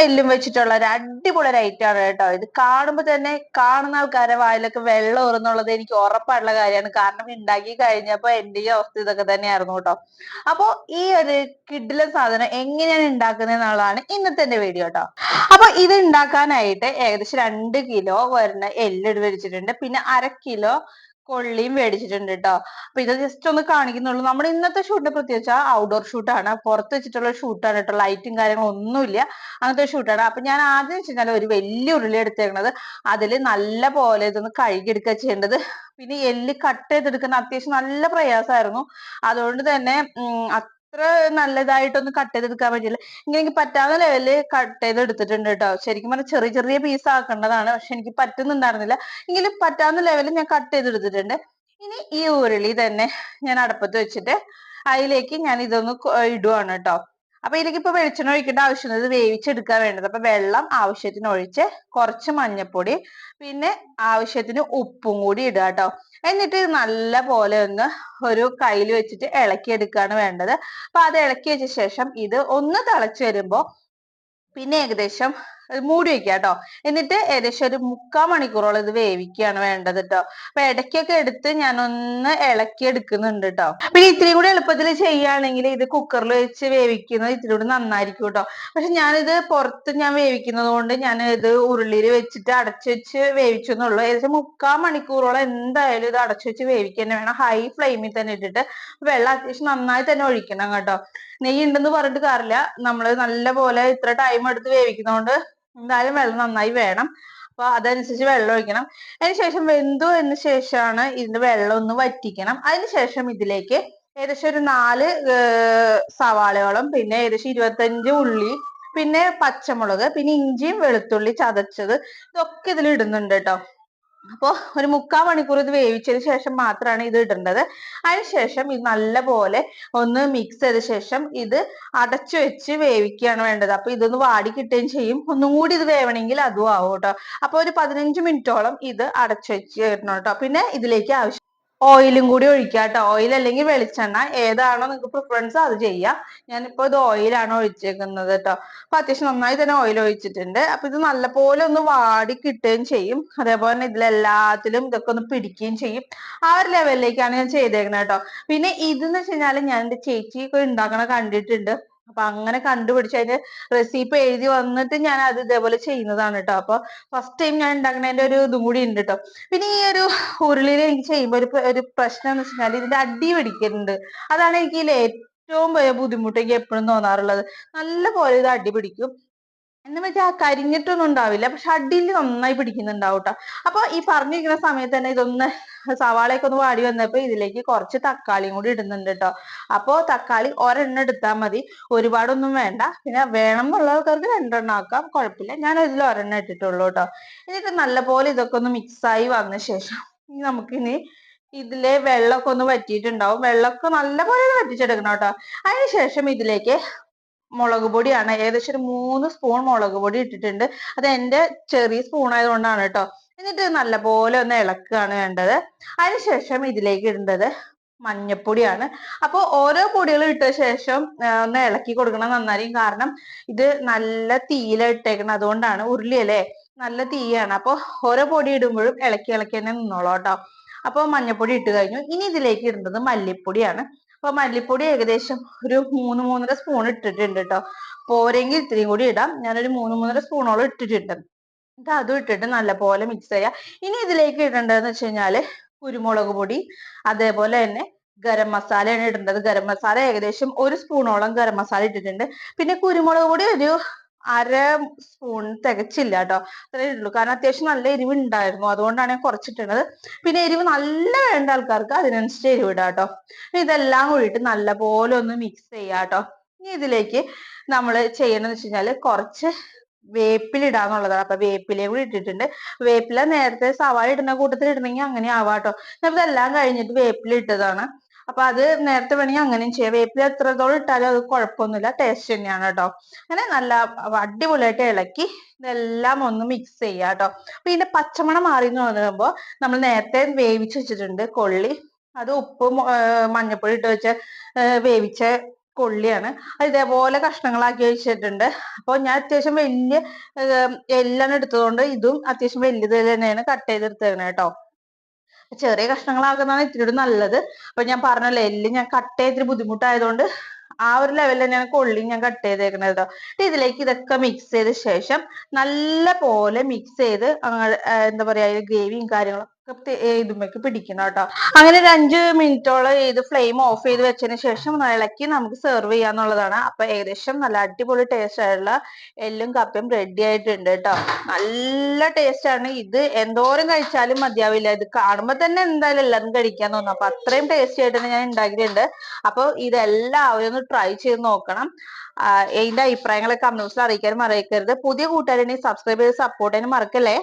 എല്ലും വെച്ചിട്ടുള്ള ഒരു അടിപൊളി ഒരു ഐറ്റം ആണ് കേട്ടോ. ഇത് കാണുമ്പോൾ തന്നെ കാണുന്ന ആൾക്കാരെ വായിലൊക്കെ വെള്ളം ഊറുന്നുള്ളത് എനിക്ക് ഉറപ്പായിട്ടുള്ള കാര്യമാണ്. കാരണം ഉണ്ടാക്കി കഴിഞ്ഞപ്പോ എന്റെ ഈ അവസ്ഥ ഇതൊക്കെ തന്നെയായിരുന്നു കേട്ടോ. അപ്പൊ ഈ ഒരു കിഡിലെ സാധനം എങ്ങനെയാണ് ഉണ്ടാക്കുന്നത് എന്നുള്ളതാണ് ഇന്നത്തെ എന്റെ വീഡിയോ കേട്ടോ. അപ്പൊ ഇത് ഉണ്ടാക്കാനായിട്ട് ഏകദേശം 2 കിലോ വരുന്ന എല്ല് വെച്ചിട്ടുണ്ട്. പിന്നെ 1/2 കിലോ കൊള്ളിയും മേടിച്ചിട്ടുണ്ട് കേട്ടോ. അപ്പൊ ഇത് ജസ്റ്റ് ഒന്ന് കാണിക്കുന്നുള്ളൂ. നമ്മുടെ ഇന്നത്തെ ഷൂട്ട് പ്രത്യേകിച്ച് ഔട്ട്ഡോർ ഷൂട്ടാണ്, പുറത്ത് വെച്ചിട്ടുള്ള ഷൂട്ടാണ് കേട്ടോ. ലൈറ്റും കാര്യങ്ങളും ഒന്നുമില്ല, അങ്ങനത്തെ ഷൂട്ടാണ്. അപ്പൊ ഞാൻ ആദ്യം വെച്ചാൽ ഒരു വലിയ ഉരുളി എടുത്തേക്കണത്, അതിൽ നല്ല പോലെ ഇതൊന്ന് കഴുകിയെടുക്കുക ചെയ്യേണ്ടത്. പിന്നെ എല്ല് കട്ട് ചെയ്തെടുക്കുന്ന അത്യാവശ്യം നല്ല പ്രയാസമായിരുന്നു. അതുകൊണ്ട് തന്നെ അത്ര നല്ലതായിട്ടൊന്നും കട്ട് ചെയ്തെടുക്കാൻ പറ്റില്ല. ഇങ്ങനെ എനിക്ക് പറ്റാവുന്ന ലെവലില് കട്ട് ചെയ്ത് എടുത്തിട്ടുണ്ട് കേട്ടോ. ശരിക്കും പറഞ്ഞാൽ ചെറിയ ചെറിയ പീസ് ആക്കേണ്ടതാണ്, പക്ഷെ എനിക്ക് പറ്റുന്നുണ്ടായിരുന്നില്ല. എങ്കിലും പറ്റാവുന്ന ലെവലിൽ ഞാൻ കട്ട് ചെയ്തെടുത്തിട്ടുണ്ട്. ഇനി ഈ ഉരുളി തന്നെ ഞാൻ അടുപ്പത്ത് വെച്ചിട്ട് അതിലേക്ക് ഞാൻ ഇതൊന്ന് ഇടുവാണ് കേട്ടോ. അപ്പൊ ഇതിലേക്ക് ഇപ്പൊ വെളിച്ചെണ്ണ ഒഴിക്കേണ്ട ആവശ്യമില്ല, ഇത് വേവിച്ചെടുക്കാൻ വേണ്ടത്. അപ്പൊ വെള്ളം ആവശ്യത്തിന് ഒഴിച്ച് കുറച്ച് മഞ്ഞപ്പൊടി പിന്നെ ആവശ്യത്തിന് ഉപ്പും കൂടി ഇടുക കേട്ടോ. എന്നിട്ട് നല്ല പോലെ ഒന്ന് ഒരു കയ്യിൽ വെച്ചിട്ട് ഇളക്കി എടുക്കുകയാണ് വേണ്ടത്. അപ്പൊ അത് ഇളക്കി വെച്ച ശേഷം ഇത് ഒന്ന് തിളച്ച് വരുമ്പോ പിന്നെ ഏകദേശം മൂടി വെക്കുക കേട്ടോ. എന്നിട്ട് ഏകദേശം ഒരു 3/4 മണിക്കൂറോളം ഇത് വേവിക്കുകയാണ് വേണ്ടത് കേട്ടോ. അപ്പൊ ഇടയ്ക്കൊക്കെ എടുത്ത് ഞാനൊന്ന് ഇളക്കി എടുക്കുന്നുണ്ട് കേട്ടോ. പിന്നെ ഇത്തിരി കൂടി എളുപ്പത്തിൽ ചെയ്യുകയാണെങ്കിൽ ഇത് കുക്കറിൽ വെച്ച് വേവിക്കുന്നത് ഇത്തിരി കൂടി നന്നായിരിക്കും കേട്ടോ. പക്ഷെ ഞാനിത് പുറത്ത് ഞാൻ വേവിക്കുന്നത് കൊണ്ട് ഞാൻ ഇത് ഉരുളിയിൽ വെച്ചിട്ട് അടച്ചു വെച്ച് വേവിച്ചെന്നുള്ളൂ. ഏകദേശം 3/4 മണിക്കൂറോളം എന്തായാലും ഇത് അടച്ചു വെച്ച് വേവിക്കുക തന്നെ വേണം. ഹൈ ഫ്ലെയിമിൽ തന്നെ ഇട്ടിട്ട് വെള്ളം അത്യാവശ്യം നന്നായി തന്നെ ഒഴിക്കണം കേട്ടോ. നെയ്യ് ഉണ്ടെന്ന് പറഞ്ഞിട്ട് കാര്യമില്ല, നമ്മള് നല്ല പോലെ ഇത്ര ടൈം എടുത്ത് വേവിക്കുന്നതുകൊണ്ട് എന്തായാലും വെള്ളം നന്നായി വേണം. അപ്പൊ അതനുസരിച്ച് വെള്ളം ഒഴിക്കണം. അതിനുശേഷം വെന്തു എന്ന് ശേഷമാണ് ഇതിന്റെ വെള്ളം ഒന്ന് വറ്റിക്കണം. അതിനുശേഷം ഇതിലേക്ക് ഏകദേശം ഒരു 4 സവാളയോളം, പിന്നെ ഏകദേശം 25 ഉള്ളി, പിന്നെ പച്ചമുളക്, പിന്നെ ഇഞ്ചിയും വെളുത്തുള്ളി ചതച്ചത്, ഇതൊക്കെ ഇതിൽ ഇടുന്നുണ്ട് കേട്ടോ. അപ്പൊ ഒരു 3/4 മണിക്കൂർ ഇത് വേവിച്ചതിന് ശേഷം മാത്രമാണ് ഇത് ഇടേണ്ടത്. അതിനുശേഷം ഇത് നല്ല പോലെ ഒന്ന് മിക്സ് ചെയ്ത ശേഷം ഇത് അടച്ചു വെച്ച് വേവിക്കുകയാണ് വേണ്ടത്. അപ്പൊ ഇതൊന്ന് വാടി കിട്ടുകയും ചെയ്യും. ഒന്നും കൂടി ഇത് വേവണമെങ്കിൽ അതും ആവും കേട്ടോ. അപ്പൊ ഒരു 15 മിനിറ്റോളം ഇത് അടച്ചു വെച്ച് ഇടണം കേട്ടോ. പിന്നെ ഇതിലേക്ക് ആവശ്യം ഓയിലും കൂടി ഒഴിക്കുക കേട്ടോ. ഓയിൽ അല്ലെങ്കിൽ വെളിച്ചെണ്ണ, ഏതാണോ നിങ്ങൾക്ക് പ്രിഫറൻസ് അത് ചെയ്യാം. ഞാനിപ്പോ ഇത് ഓയിലാണ് ഒഴിച്ചേക്കുന്നത് കേട്ടോ. അപ്പൊ അത്യാവശ്യം നന്നായി തന്നെ ഓയിൽ ഒഴിച്ചിട്ടുണ്ട്. അപ്പൊ ഇത് നല്ലപോലെ ഒന്ന് വാടി കിട്ടുകയും ചെയ്യും. അതേപോലെ തന്നെ ഇതിലെല്ലാത്തിലും ഇതൊക്കെ ഒന്ന് പിടിക്കുകയും ചെയ്യും. ആ ഒരു ലെവലിലേക്കാണ് ഞാൻ ചെയ്തേക്കുന്നത് കേട്ടോ. പിന്നെ ഇതെന്ന് വെച്ച് കഴിഞ്ഞാൽ ഞാൻ എന്റെ ചേച്ചിയൊക്കെ ഉണ്ടാക്കണ കണ്ടിട്ടുണ്ട്. അപ്പൊ അങ്ങനെ കണ്ടുപിടിച്ച് അതിന്റെ റെസിപ്പി എഴുതി വന്നിട്ട് ഞാൻ അത് ഇതേപോലെ ചെയ്യുന്നതാണ് കേട്ടോ. അപ്പൊ ഫസ്റ്റ് ടൈം ഞാൻ ഉണ്ടാക്കുന്നതിന്റെ ഒരു ഇതും കൂടി ഉണ്ട് കേട്ടോ. പിന്നെ ഈ ഒരു ഉരുളിയിൽ എനിക്ക് ചെയ്യുമ്പോൾ ഒരു പ്രശ്നം എന്ന് വെച്ച് കഴിഞ്ഞാൽ ഇതിന്റെ അടി പിടിക്കുന്നുണ്ട്. അതാണ് എനിക്ക് ഇതിൽ ഏറ്റവും വലിയ ബുദ്ധിമുട്ട് എനിക്ക് എപ്പോഴും തോന്നാറുള്ളത്. നല്ല പോലെ ഇത് അടി പിടിക്കും. എന്ന് വെച്ചാൽ കരിഞ്ഞിട്ടൊന്നും ഉണ്ടാവില്ല, പക്ഷെ അടിയിൽ നന്നായി പിടിക്കുന്നുണ്ടാവും കേട്ടോ. അപ്പൊ ഈ പറഞ്ഞിരിക്കുന്ന സമയത്ത് തന്നെ ഇതൊന്ന് സവാളയൊക്കെ ഒന്ന് വാടി വന്നപ്പോ ഇതിലേക്ക് കുറച്ച് തക്കാളിയും കൂടി ഇടുന്നുണ്ട് കേട്ടോ. അപ്പോ തക്കാളി ഒരെണ്ണം എടുത്താൽ മതി, ഒരുപാടൊന്നും വേണ്ട. പിന്നെ വേണം എന്നുള്ള ആൾക്കാർക്ക് 2 എണ്ണം ആക്കാം, കുഴപ്പമില്ല. ഞാൻ ഇതിൽ ഒരെണ്ണം ഇട്ടിട്ടുള്ളൂ കേട്ടോ. എന്നിട്ട് നല്ലപോലെ ഇതൊക്കെ ഒന്ന് മിക്സ് ആയി വന്ന ശേഷം നമുക്കിനി ഇതിലെ വെള്ളമൊക്കെ ഒന്ന് വറ്റിയിട്ടുണ്ടാവും. വെള്ളമൊക്കെ നല്ലപോലെ വറ്റിച്ചെടുക്കണം കേട്ടോ. അതിനുശേഷം ഇതിലേക്ക് മുളക് പൊടിയാണ്, ഏകദേശം ഒരു 3 സ്പൂൺ മുളക് പൊടി ഇട്ടിട്ടുണ്ട്. അത് എന്റെ ചെറിയ സ്പൂൺ ആയതുകൊണ്ടാണ് കേട്ടോ. എന്നിട്ട് നല്ലപോലെ ഒന്ന് ഇളക്കുകയാണ് വേണ്ടത്. അതിനുശേഷം ഇതിലേക്ക് ഇടേണ്ടത് മഞ്ഞപ്പൊടിയാണ്. അപ്പൊ ഓരോ പൊടികളും ഇട്ട ശേഷം ഒന്ന് ഇളക്കി കൊടുക്കണം നന്നായിരിക്കും. കാരണം ഇത് നല്ല തീയില ഇട്ടേക്കണം, അതുകൊണ്ടാണ്. ഉരുളിയല്ലേ, നല്ല തീയാണ്. അപ്പൊ ഓരോ പൊടി ഇടുമ്പോഴും ഇളക്കി ഇളക്കി തന്നെ നിന്നോളൂ കേട്ടോ. അപ്പൊ മഞ്ഞപ്പൊടി ഇട്ട് കഴിഞ്ഞു. ഇനി ഇതിലേക്ക് ഇടുന്നത് മല്ലിപ്പൊടിയാണ്. അപ്പൊ മല്ലിപ്പൊടി ഏകദേശം ഒരു 3-3.5 സ്പൂൺ ഇട്ടിട്ടുണ്ട് കേട്ടോ. പോരെങ്കിൽ ഇത്തിരിയും കൂടി ഇടാം. ഞാനൊരു 3-3.5 സ്പൂണോളം ഇട്ടിട്ടുണ്ട്. എന്നിട്ട് അതും ഇട്ടിട്ട് നല്ലപോലെ മിക്സ് ചെയ്യാം. ഇനി ഇതിലേക്ക് ഇടേണ്ടതെന്ന് വെച്ച് കഴിഞ്ഞാല് കുരുമുളക് പൊടി, അതേപോലെ തന്നെ ഗരം മസാലയാണ് ഇടേണ്ടത്. ഗരം മസാല ഏകദേശം 1 സ്പൂണോളം ഗരം മസാല ഇട്ടിട്ടുണ്ട്. പിന്നെ കുരുമുളക് പൊടി ഒരു 1/2 സ്പൂൺ തികച്ചില്ല കേട്ടോ, അത്രേ ഉള്ളൂ. കാരണം അത്യാവശ്യം നല്ല എരിവ് ഉണ്ടായിരുന്നു, അതുകൊണ്ടാണ് ഞാൻ കുറച്ചിട്ടുള്ളത്. പിന്നെ എരിവ് നല്ല വേണ്ട ആൾക്കാർക്ക് അതിനനുസരിച്ച് എരിവ് ഇടാം കേട്ടോ. ഇതെല്ലാം കൂടിയിട്ട് നല്ലപോലെ ഒന്ന് മിക്സ് ചെയ്യാം കേട്ടോ. ഇനി ഇതിലേക്ക് നമ്മൾ ചെയ്യണമെന്ന് വെച്ച് കഴിഞ്ഞാല് കുറച്ച് വേപ്പില ഇടാന്നുള്ളതാണ്. അപ്പൊ വേപ്പിലയും കൂടി ഇട്ടിട്ടുണ്ട്. വേപ്പില നേരത്തെ സവാള ഇടുന്ന കൂട്ടത്തിൽ ഇടണമെങ്കിൽ അങ്ങനെ ആവാട്ടോ. ഞാൻ ഇതെല്ലാം കഴിഞ്ഞിട്ട് വേപ്പില ഇട്ടതാണ്. അപ്പൊ അത് നേരത്തെ വേണമെങ്കിൽ അങ്ങനെയും ചെയ്യാം. വേപ്പില എത്രത്തോളം ഇട്ടാലും അത് കുഴപ്പമൊന്നുമില്ല, ടേസ്റ്റ് തന്നെയാണ് കേട്ടോ. അങ്ങനെ നല്ല അടിപൊളിയായിട്ട് ഇളക്കി ഇതെല്ലാം ഒന്ന് മിക്സ് ചെയ്യാം കേട്ടോ. അപ്പൊ ഇതിന്റെ പച്ചമണം മാറി എന്ന് പറയുമ്പോ നമ്മൾ നേരത്തെ വേവിച്ച് വെച്ചിട്ടുണ്ട് കൊള്ളി, അത് ഉപ്പും മഞ്ഞപ്പൊടി ഇട്ട് വെച്ച് വേവിച്ച കൊള്ളിയാണ്. അത് ഇതേപോലെ കഷ്ണങ്ങളാക്കി വെച്ചിട്ടുണ്ട്. അപ്പോൾ ഞാൻ അത്യാവശ്യം വലിയ എല്ലാം എടുത്തതുകൊണ്ട് ഇതും അത്യാവശ്യം വലുത് തന്നെയാണ് കട്ട് ചെയ്തെടുത്തേക്കണേ കേട്ടോ. ചെറിയ കഷ്ണങ്ങളാക്കുന്നതാണ് ഇത്തിരി നല്ലത്. അപ്പൊ ഞാൻ പറഞ്ഞല്ലോ എല്ല് ഞാൻ കട്ട് ചെയ്തിട്ട് ബുദ്ധിമുട്ടായതുകൊണ്ട് ആ ഒരു ലെവലിൽ തന്നെയാണ് കൊള്ളി ഞാൻ കട്ട് ചെയ്തേക്കുന്നത് കേട്ടോ. ഇതിലേക്ക് ഇതൊക്കെ മിക്സ് ചെയ്ത ശേഷം നല്ല പോലെ മിക്സ് ചെയ്ത് എന്താ പറയാ ഗ്രേവിയും കാര്യങ്ങളും ഇതുമ്മക്ക് പിടിക്കണം കേട്ടോ. അങ്ങനെ ഒരു 5 മിനിറ്റോളം ഇത് ഫ്ലെയിം ഓഫ് ചെയ്ത് വെച്ചതിന് ശേഷം ഇളക്കി നമുക്ക് സെർവ് ചെയ്യാന്നുള്ളതാണ്. അപ്പൊ ഏകദേശം നല്ല അടിപൊളി ടേസ്റ്റ് ആയിട്ടുള്ള എല്ലും കപ്പയും റെഡി ആയിട്ടുണ്ട് കേട്ടോ. നല്ല ടേസ്റ്റ് ആണ്. ഇത് എന്തോരം കഴിച്ചാലും മതിയാവില്ല. ഇത് കാണുമ്പോ തന്നെ എന്തായാലും എല്ലാവരും കഴിക്കാൻ തോന്നും. അപ്പൊ അത്രയും ടേസ്റ്റി ആയിട്ട് ഞാൻ ഉണ്ടാക്കിയിട്ടുണ്ട്. അപ്പൊ ഇതെല്ലാവരും ഒന്ന് ട്രൈ ചെയ്ത് നോക്കണം. ഇതിന്റെ അഭിപ്രായങ്ങളൊക്കെ കമന്റ് ബോക്സിൽ അറിയിക്കാനും മറക്കരുത്. പുതിയ കൂട്ടുകാരെ സബ്സ്ക്രൈബ് ചെയ്ത് സപ്പോർട്ട് ചെയ്യാനും മറക്കല്ലേ.